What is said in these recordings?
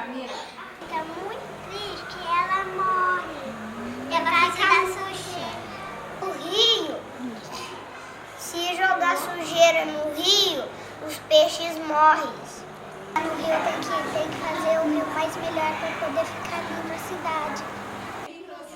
Fica muito triste que ela morre. É por causa da sujeira. O rio, se jogar sujeira no rio, os peixes morrem. No rio tem que fazer o rio mais melhor para poder ficar limpo a cidade.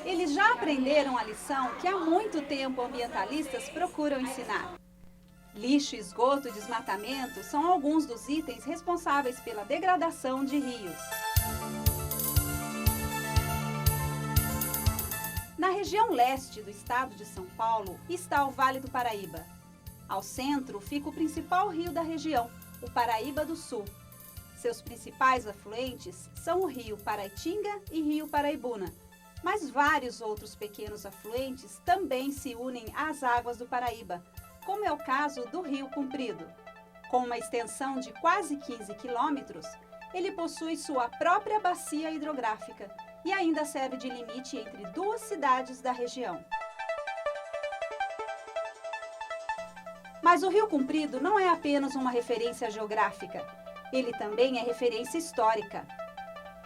Eles já aprenderam a lição que há muito tempo ambientalistas procuram ensinar. Lixo, esgoto e desmatamento são alguns dos itens responsáveis pela degradação de rios. Na região leste do estado de São Paulo está o Vale do Paraíba. Ao centro fica o principal rio da região, o Paraíba do Sul. Seus principais afluentes são o rio Paraitinga e rio Paraibuna, mas vários outros pequenos afluentes também se unem às águas do Paraíba, como é o caso do Rio Comprido. Com uma extensão de quase 15 quilômetros, ele possui sua própria bacia hidrográfica e ainda serve de limite entre duas cidades da região. Mas o Rio Comprido não é apenas uma referência geográfica, ele também é referência histórica.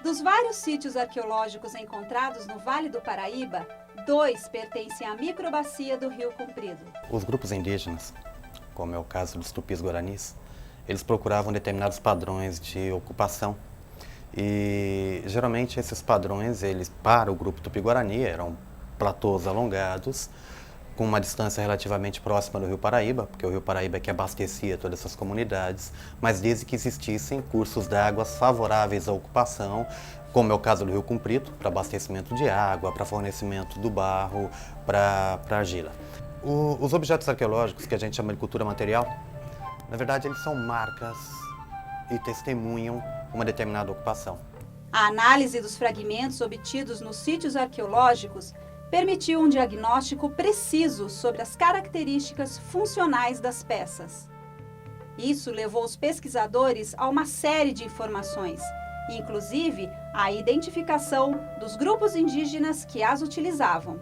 Dos vários sítios arqueológicos encontrados no Vale do Paraíba, 2 pertencem à microbacia do Rio Comprido. Os grupos indígenas, como é o caso dos tupis-guaranis, eles procuravam determinados padrões de ocupação. E geralmente esses padrões, para o grupo tupi-guarani, eram platôs alongados, com uma distância relativamente próxima do Rio Paraíba, porque o Rio Paraíba é que abastecia todas essas comunidades, mas desde que existissem cursos d'águas favoráveis à ocupação, como é o caso do Rio Comprido, para abastecimento de água, para fornecimento do barro, para argila. Os objetos arqueológicos, que a gente chama de cultura material, na verdade eles são marcas e testemunham uma determinada ocupação. A análise dos fragmentos obtidos nos sítios arqueológicos permitiu um diagnóstico preciso sobre as características funcionais das peças. Isso levou os pesquisadores a uma série de informações, inclusive a identificação dos grupos indígenas que as utilizavam.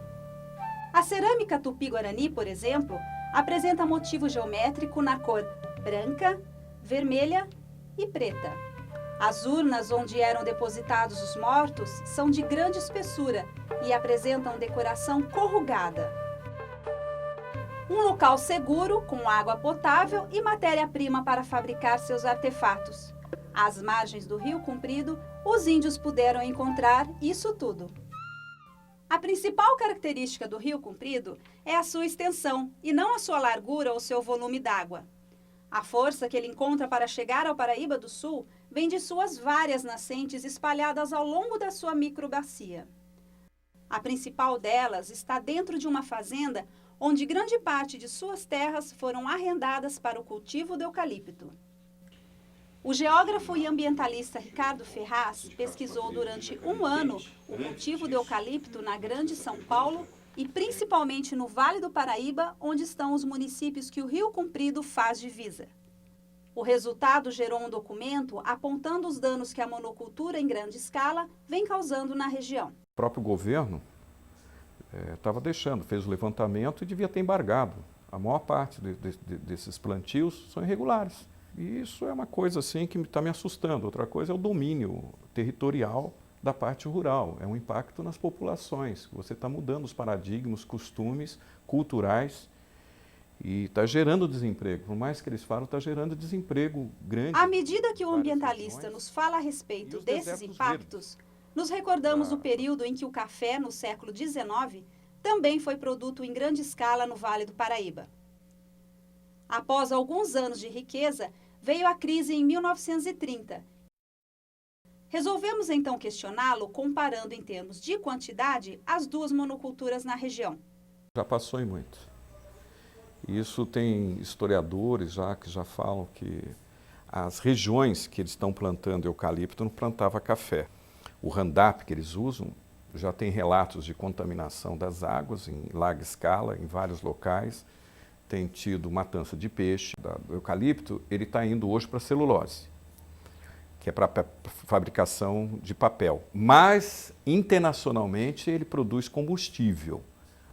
A cerâmica tupi-guarani, por exemplo, apresenta motivo geométrico na cor branca, vermelha e preta. As urnas onde eram depositados os mortos são de grande espessura e apresentam decoração corrugada. Um local seguro, com água potável e matéria-prima para fabricar seus artefatos. Às margens do Rio Comprido, os índios puderam encontrar isso tudo. A principal característica do Rio Comprido é a sua extensão e não a sua largura ou seu volume d'água. A força que ele encontra para chegar ao Paraíba do Sul vem de suas várias nascentes espalhadas ao longo da sua microbacia. A principal delas está dentro de uma fazenda onde grande parte de suas terras foram arrendadas para o cultivo do eucalipto. O geógrafo e ambientalista Ricardo Ferraz pesquisou durante um ano o cultivo do eucalipto na Grande São Paulo e principalmente no Vale do Paraíba, onde estão os municípios que o Rio Comprido faz divisa. O resultado gerou um documento apontando os danos que a monocultura em grande escala vem causando na região. O próprio governo estava fez o levantamento e devia ter embargado. A maior parte desses plantios são irregulares. E isso é uma coisa assim que está me assustando. Outra coisa é o domínio territorial da parte rural. É um impacto nas populações. Você está mudando os paradigmas, costumes culturais e está gerando desemprego. Por mais que eles falam, está gerando desemprego grande. À medida que o ambientalista nos fala a respeito desses impactos, nos recordamos do período em que o café, no século XIX, também foi produto em grande escala no Vale do Paraíba. Após alguns anos de riqueza, veio a crise em 1930. Resolvemos então questioná-lo comparando em termos de quantidade as duas monoculturas na região. Já passou em muito. Isso tem historiadores que já falam que as regiões que eles estão plantando eucalipto não plantava café. O Roundup que eles usam já tem relatos de contaminação das águas em larga escala, em vários locais. Tem tido matança de peixe. O eucalipto ele está indo hoje para celulose, que é para fabricação de papel. Mas, internacionalmente, ele produz combustível.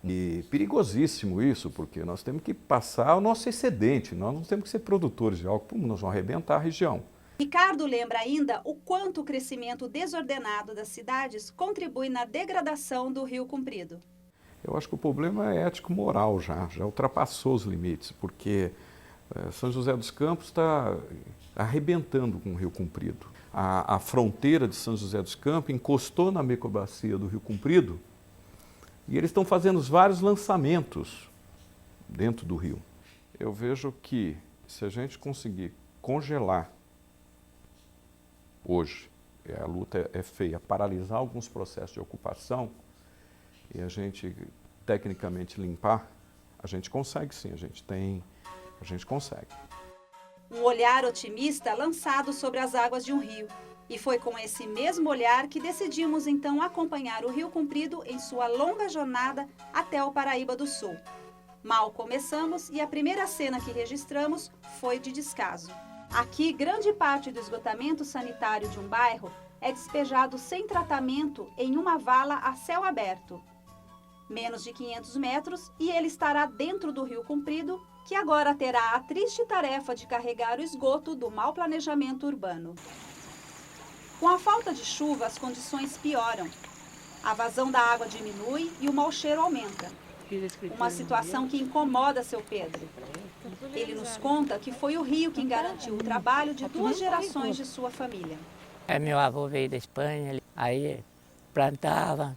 E perigosíssimo isso, porque nós temos que passar o nosso excedente, nós não temos que ser produtores de algo, nós vamos arrebentar a região. Ricardo lembra ainda o quanto o crescimento desordenado das cidades contribui na degradação do Rio Comprido. Eu acho que o problema é ético-moral já ultrapassou os limites, porque São José dos Campos está arrebentando com o Rio Comprido. A fronteira de São José dos Campos encostou na microbacia do Rio Comprido e eles estão fazendo vários lançamentos dentro do rio. Eu vejo que se a gente conseguir congelar hoje, a luta é feia, paralisar alguns processos de ocupação e a gente tecnicamente limpar, a gente consegue sim, a gente consegue. Um olhar otimista lançado sobre as águas de um rio. E foi com esse mesmo olhar que decidimos então acompanhar o Rio Comprido em sua longa jornada até o Paraíba do Sul. Mal começamos e a primeira cena que registramos foi de descaso. Aqui, grande parte do esgotamento sanitário de um bairro é despejado sem tratamento em uma vala a céu aberto. Menos de 500 metros e ele estará dentro do Rio Comprido, que agora terá a triste tarefa de carregar o esgoto do mau planejamento urbano. Com a falta de chuva, as condições pioram. A vazão da água diminui e o mau cheiro aumenta. Uma situação que incomoda seu Pedro. Ele nos conta que foi o rio quem garantiu o trabalho de 2 gerações de sua família. Meu avô veio da Espanha, aí plantava,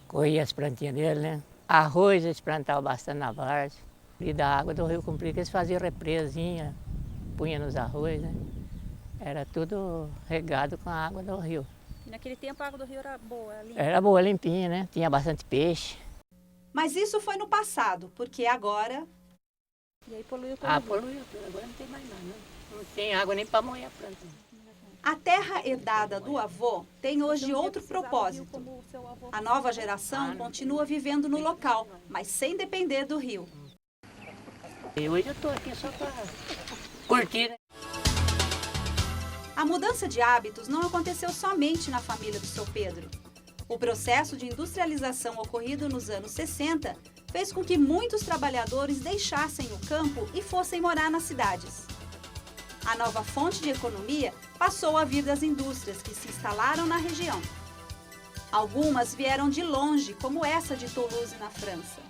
corria as plantinhas dele, né? Arroz eles plantavam bastante na várzea. E da água do Rio Comprido eles faziam represinha, punha nos arroz, né? Era tudo regado com a água do rio. E naquele tempo a água do rio era boa, limpa? Era boa, limpinha, né? Tinha bastante peixe. Mas isso foi no passado, porque agora... E aí poluiu todo o rio. Poluiu tudo, agora não tem mais nada, não. Não tem água nem para moer a planta. A terra herdada do avô tem hoje outro propósito. A nova geração continua vivendo no local, mas sem depender do rio. E hoje eu estou aqui só para curtir, né? A mudança de hábitos não aconteceu somente na família do seu Pedro. O processo de industrialização ocorrido nos anos 60 fez com que muitos trabalhadores deixassem o campo e fossem morar nas cidades. A nova fonte de economia passou a vir das indústrias que se instalaram na região. Algumas vieram de longe, como essa de Toulouse, na França.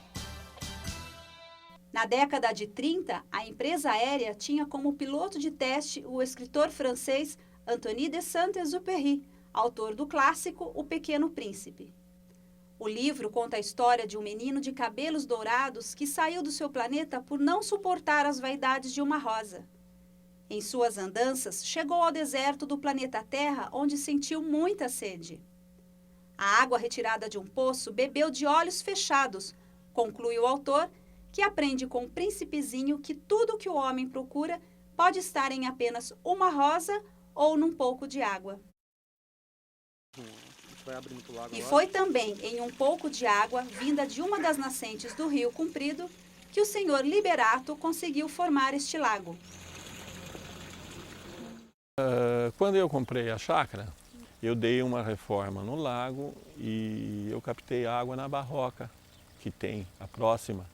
Na década de 30, a empresa aérea tinha como piloto de teste o escritor francês Antoine de Saint-Exupéry, autor do clássico O Pequeno Príncipe. O livro conta a história de um menino de cabelos dourados que saiu do seu planeta por não suportar as vaidades de uma rosa. Em suas andanças, chegou ao deserto do planeta Terra, onde sentiu muita sede. A água retirada de um poço bebeu de olhos fechados, conclui o autor, que aprende com o príncipezinho que tudo que o homem procura pode estar em apenas uma rosa ou num pouco de água. E foi também em um pouco de água, vinda de uma das nascentes do Rio Comprido, que o senhor Liberato conseguiu formar este lago. Quando eu comprei a chácara, eu dei uma reforma no lago e eu captei água na barroca, que tem a próxima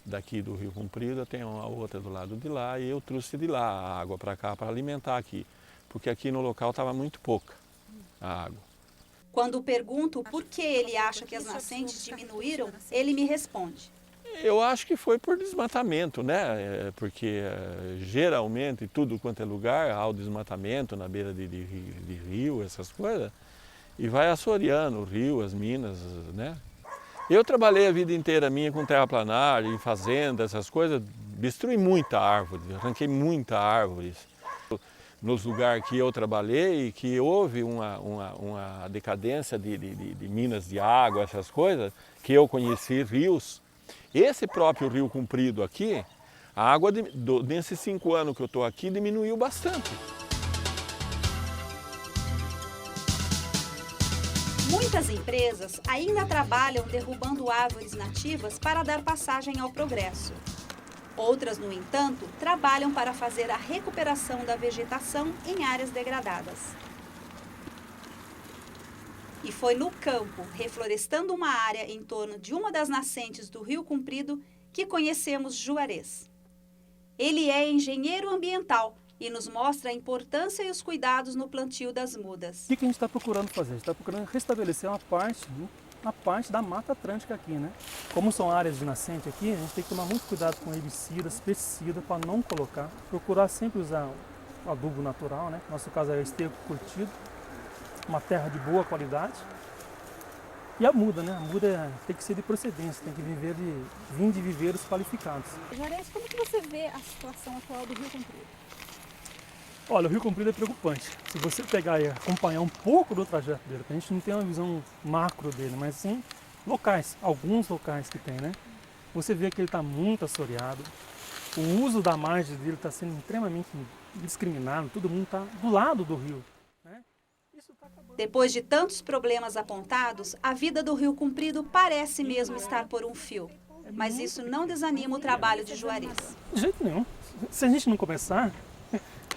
daqui do Rio Comprido, tem uma outra do lado de lá, e eu trouxe de lá a água para cá para alimentar aqui, porque aqui no local estava muito pouca a água. Quando pergunto por que ele acha que as nascentes diminuíram, ele me responde. Eu acho que foi por desmatamento, né? Porque geralmente, tudo quanto é lugar, há o desmatamento na beira de rio, essas coisas, e vai assoreando o rio, as minas, né? Eu trabalhei a vida inteira minha com terraplanagem, em fazenda, essas coisas, destruí muita árvore, arranquei muita árvore. Nos lugares que eu trabalhei, que houve uma decadência de minas de água, essas coisas, que eu conheci rios. Esse próprio Rio Comprido aqui, a água nesses 5 anos que eu estou aqui diminuiu bastante. Muitas empresas ainda trabalham derrubando árvores nativas para dar passagem ao progresso. Outras, no entanto, trabalham para fazer a recuperação da vegetação em áreas degradadas. E foi no campo, reflorestando uma área em torno de uma das nascentes do Rio Comprido, que conhecemos Juarez. Ele é engenheiro ambiental e nos mostra a importância e os cuidados no plantio das mudas. O que a gente está procurando fazer? A gente está procurando restabelecer uma parte da Mata Atlântica aqui, né? Como são áreas de nascente aqui, a gente tem que tomar muito cuidado com herbicidas, pesticidas, para não colocar. Procurar sempre usar o adubo natural, né? No nosso caso é esterco curtido, uma terra de boa qualidade. E a muda, né? A muda tem que ser de procedência, tem que vir de viveiros qualificados. Juarez, como que você vê a situação atual do Rio Comprido? Olha, o Rio Comprido é preocupante. Se você pegar e acompanhar um pouco do trajeto dele, a gente não tem uma visão macro dele, mas sim locais, alguns locais que tem, né? Você vê que ele está muito assoreado, o uso da margem dele está sendo extremamente indiscriminado, todo mundo está do lado do rio. Depois de tantos problemas apontados, a vida do Rio Comprido parece mesmo estar por um fio. Mas isso não desanima o trabalho de Juarez. De jeito nenhum. Se a gente não começar,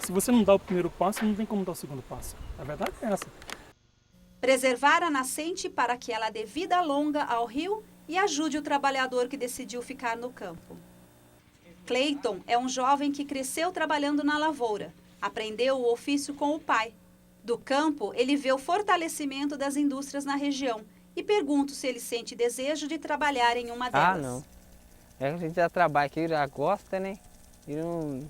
se você não dá o primeiro passo, não tem como dar o segundo passo. A verdade é essa. Preservar a nascente para que ela dê vida longa ao rio e ajude o trabalhador que decidiu ficar no campo. Cleiton é um jovem que cresceu trabalhando na lavoura. Aprendeu o ofício com o pai. Do campo, ele vê o fortalecimento das indústrias na região e pergunta se ele sente desejo de trabalhar em uma delas. Ah, não. É que a gente já trabalha aqui, já gosta, né? E não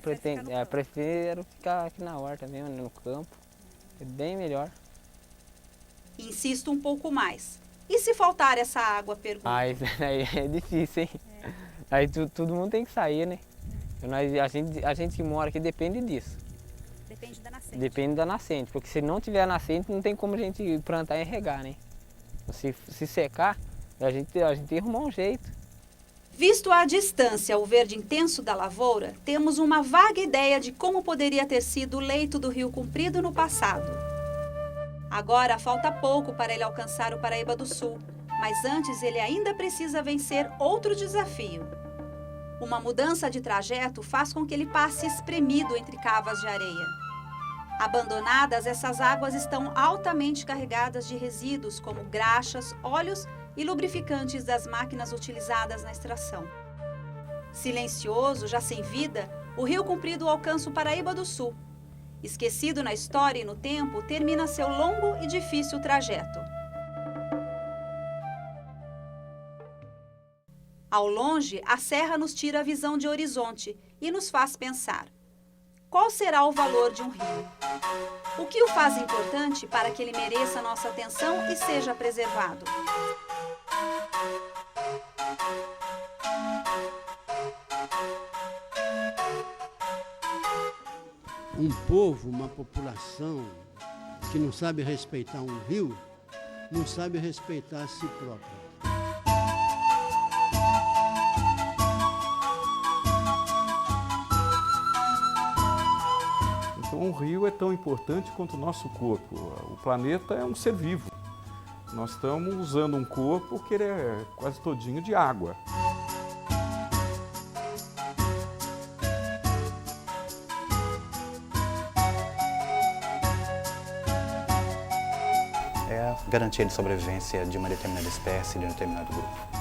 pretende. Prefiro ficar aqui na horta mesmo, no campo. É bem melhor. Insisto um pouco mais. E se faltar essa água, pergunta. Ah, isso aí é difícil, hein? Aí todo mundo tem que sair, né? A gente que mora aqui depende disso. Depende da nascente. Depende da nascente, porque se não tiver nascente, não tem como a gente plantar e regar, né? Se secar, a gente tem que arrumar um jeito. Visto à distância o verde intenso da lavoura, temos uma vaga ideia de como poderia ter sido o leito do Rio Comprido no passado. Agora falta pouco para ele alcançar o Paraíba do Sul, mas antes ele ainda precisa vencer outro desafio. Uma mudança de trajeto faz com que ele passe espremido entre cavas de areia. Abandonadas, essas águas estão altamente carregadas de resíduos como graxas, óleos e lubrificantes das máquinas utilizadas na extração. Silencioso, já sem vida, o Rio Comprido alcança o Paraíba do Sul. Esquecido na história e no tempo, termina seu longo e difícil trajeto. Ao longe, a serra nos tira a visão de horizonte e nos faz pensar: qual será o valor de um rio? O que o faz importante para que ele mereça nossa atenção e seja preservado? Um povo, uma população que não sabe respeitar um rio, não sabe respeitar a si próprio. Então, um rio é tão importante quanto o nosso corpo. O planeta é um ser vivo. Nós estamos usando um corpo que ele é quase todinho de água. É a garantia de sobrevivência de uma determinada espécie, de um determinado grupo.